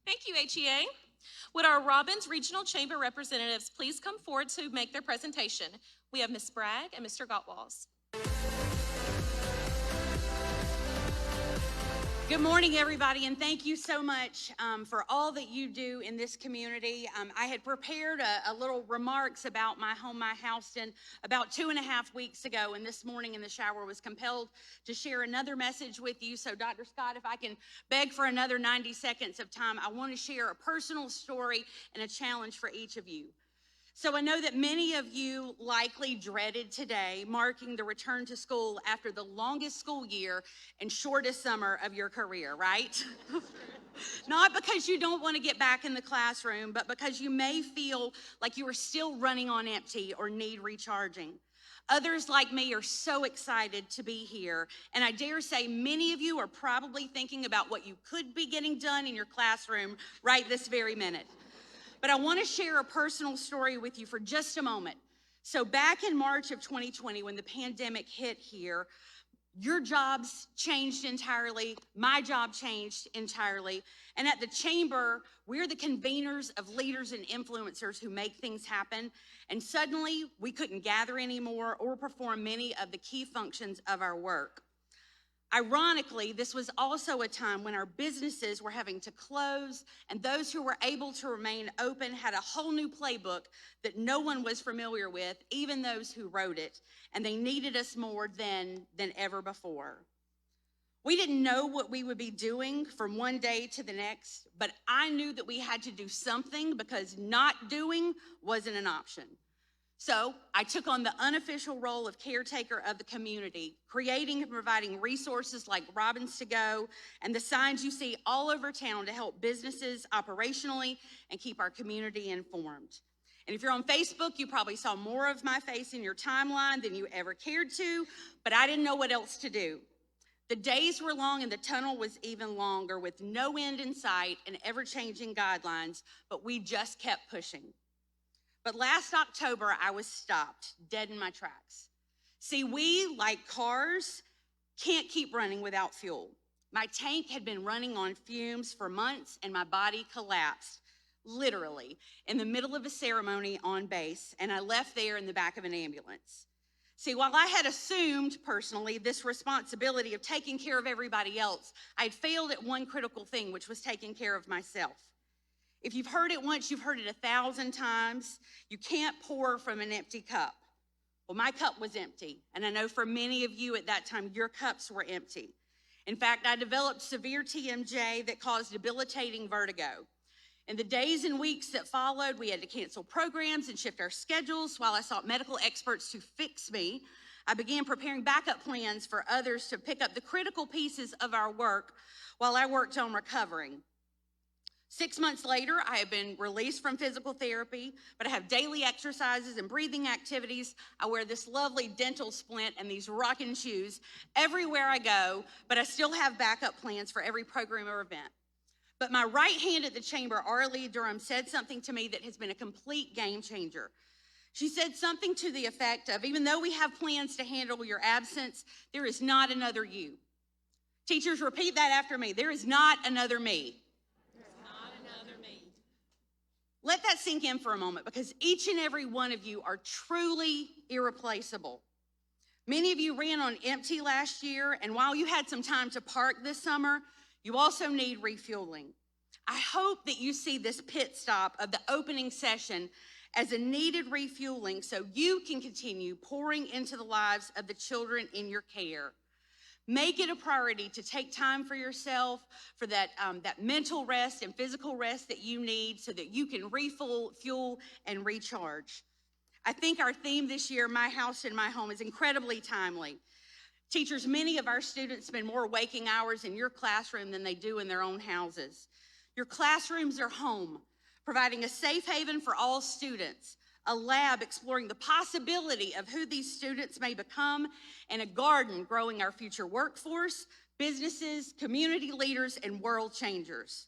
Thank you, HEA. Would our Robbins Regional Chamber representatives please come forward to make their presentation? We have Ms. Bragg and Mr. Gottwals. Good morning, everybody, and thank you so much for all that you do in this community. I had prepared a little remarks about my home, my Houston, about 2.5 weeks ago, and this morning in the shower was compelled to share another message with you. So, Dr. Scott, if I can beg for another 90 seconds of time, I want to share a personal story and a challenge for each of you. So I know that many of you likely dreaded today, marking the return to school after the longest school year and shortest summer of your career, right? Not because you don't want to get back in the classroom, but because you may feel like you are still running on empty or need recharging. Others like me are so excited to be here, and I dare say many of you are probably thinking about what you could be getting done in your classroom right this very minute. But I want to share a personal story with you for just a moment. So back in March of 2020, when the pandemic hit here, your jobs changed entirely. My job changed entirely. And at the Chamber, we're the conveners of leaders and influencers who make things happen. And suddenly, we couldn't gather anymore or perform many of the key functions of our work. Ironically, this was also a time when our businesses were having to close, and those who were able to remain open had a whole new playbook that no one was familiar with, even those who wrote it, and they needed us more than ever before. We didn't know what we would be doing from one day to the next, but I knew that we had to do something because not doing wasn't an option. So I took on the unofficial role of caretaker of the community, creating and providing resources like Robbins to Go and the signs you see all over town to help businesses operationally and keep our community informed. And if you're on Facebook, you probably saw more of my face in your timeline than you ever cared to, but I didn't know what else to do. The days were long and the tunnel was even longer with no end in sight and ever-changing guidelines, but we just kept pushing. But last October, I was stopped dead in my tracks. See, we, like cars, can't keep running without fuel. My tank had been running on fumes for months and my body collapsed, literally, in the middle of a ceremony on base, and I left there in the back of an ambulance. See, while I had assumed personally this responsibility of taking care of everybody else, I had failed at one critical thing, which was taking care of myself. If you've heard it once, you've heard it 1,000 times. You can't pour from an empty cup. Well, my cup was empty, and I know for many of you at that time, your cups were empty. In fact, I developed severe TMJ that caused debilitating vertigo. In the days and weeks that followed, we had to cancel programs and shift our schedules while I sought medical experts to fix me. I began preparing backup plans for others to pick up the critical pieces of our work while I worked on recovering. 6 months later, I have been released from physical therapy, but I have daily exercises and breathing activities. I wear this lovely dental splint and these rocking shoes everywhere I go, but I still have backup plans for every program or event. But my right hand at the Chamber, Arlie Durham, said something to me that has been a complete game changer. She said something to the effect of, even though we have plans to handle your absence, there is not another you. Teachers, repeat that after me. There is not another me. Let that sink in for a moment because each and every one of you are truly irreplaceable. Many of you ran on empty last year, and while you had some time to park this summer, you also need refueling. I hope that you see this pit stop of the opening session as a needed refueling so you can continue pouring into the lives of the children in your care. Make it a priority to take time for yourself, for that mental rest and physical rest that you need so that you can refuel, fuel, and recharge. I think our theme this year, My House and My Home, is incredibly timely. Teachers, many of our students spend more waking hours in your classroom than they do in their own houses. Your classrooms are home, providing a safe haven for all students, a lab exploring the possibility of who these students may become, and a garden growing our future workforce, businesses, community leaders, and world changers.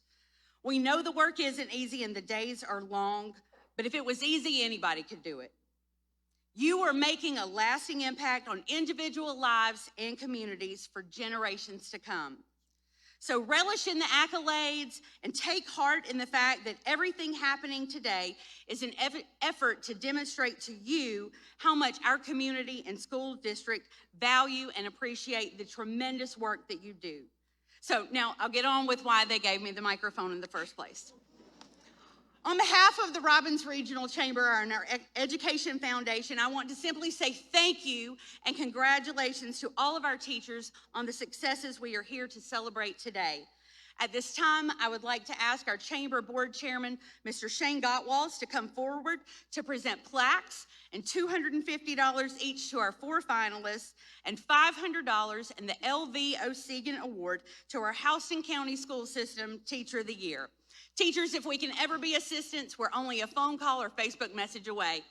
We know the work isn't easy and the days are long, but if it was easy, anybody could do it. You are making a lasting impact on individual lives and communities for generations to come. So relish in the accolades and take heart in the fact that everything happening today is an effort to demonstrate to you how much our community and school district value and appreciate the tremendous work that you do. So now I'll get on with why they gave me the microphone in the first place. On behalf of the Robbins Regional Chamber and our Education Foundation, I want to simply say thank you and congratulations to all of our teachers on the successes we are here to celebrate today. At this time, I would like to ask our Chamber Board Chairman, Mr. Shane Gottwals, to come forward to present plaques and $250 each to our 4 finalists and $500 in the L.V. O'Segan Award to our Houston County School System Teacher of the Year. Teachers, if we can ever be assistants, we're only a phone call or Facebook message away.